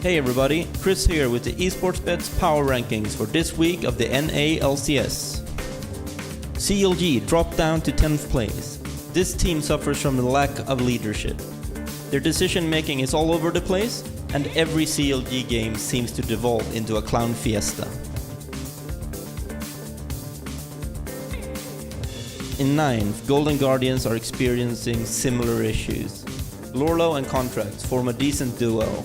Hey everybody, Chris here with the Esports Bets Power Rankings for this week of the NA LCS. CLG dropped down to 10th place. This team suffers from the lack of leadership. Their decision making is all over the place, and every CLG game seems to devolve into a clown fiesta. In 9th, Golden Guardians are experiencing similar issues. Lorlo and Contracts form a decent duo,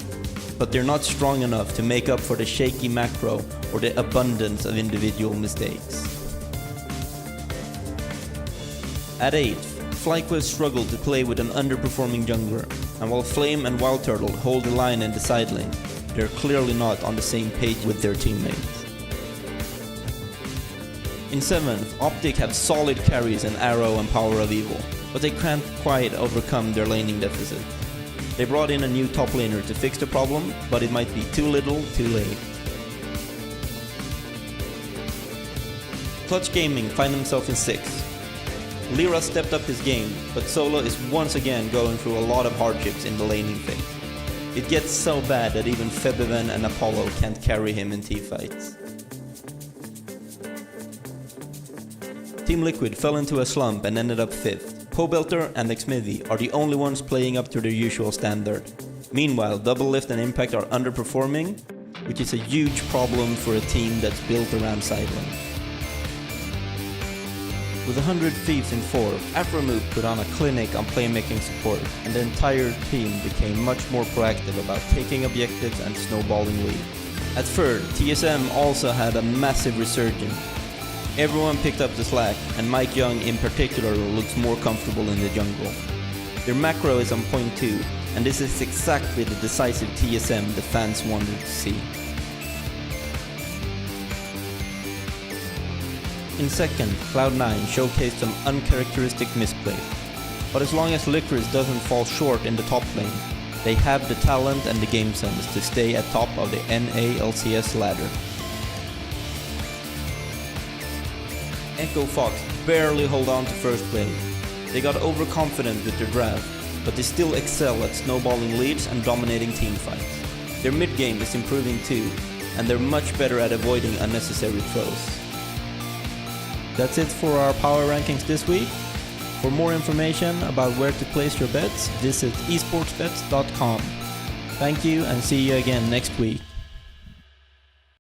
but they're not strong enough to make up for the shaky macro or the abundance of individual mistakes. At 8th, FlyQuest struggled to play with an underperforming jungler, and while Flame and Wild Turtle hold the line in the side lane, they're clearly not on the same page with their teammates. In 7th, Optic have solid carries in Arrow and Power of Evil, but they can't quite overcome their laning deficit. They brought in a new top laner to fix the problem, but it might be too little, too late. Clutch Gaming find themselves in 6th. Lyra stepped up his game, but Solo is once again going through a lot of hardships in the laning phase. It gets so bad that even Febiven and Apollo can't carry him in teamfights. Team Liquid fell into a slump and ended up 5th. Pobelter and Xmithie are the only ones playing up to their usual standard. Meanwhile, Doublelift and Impact are underperforming, which is a huge problem for a team that's built around sidelane. With 100 Thieves in 4th, Afromove put on a clinic on playmaking support, and the entire team became much more proactive about taking objectives and snowballing lead. At 3rd, TSM also had a massive resurgence. Everyone picked up the slack, and Mike Young in particular looks more comfortable in the jungle. Their macro is on point 2, and this is exactly the decisive TSM the fans wanted to see. In 2nd, Cloud9 showcased some uncharacteristic misplay, but as long as Licorice doesn't fall short in the top lane, they have the talent and the game sense to stay at top of the NA LCS ladder. Echo Fox barely hold on to first place. They got overconfident with their draft, but they still excel at snowballing leads and dominating teamfights. Their mid game is improving too, and they're much better at avoiding unnecessary throws. That's it for our power rankings this week. For more information about where to place your bets, visit esportsbets.com. Thank you and see you again next week.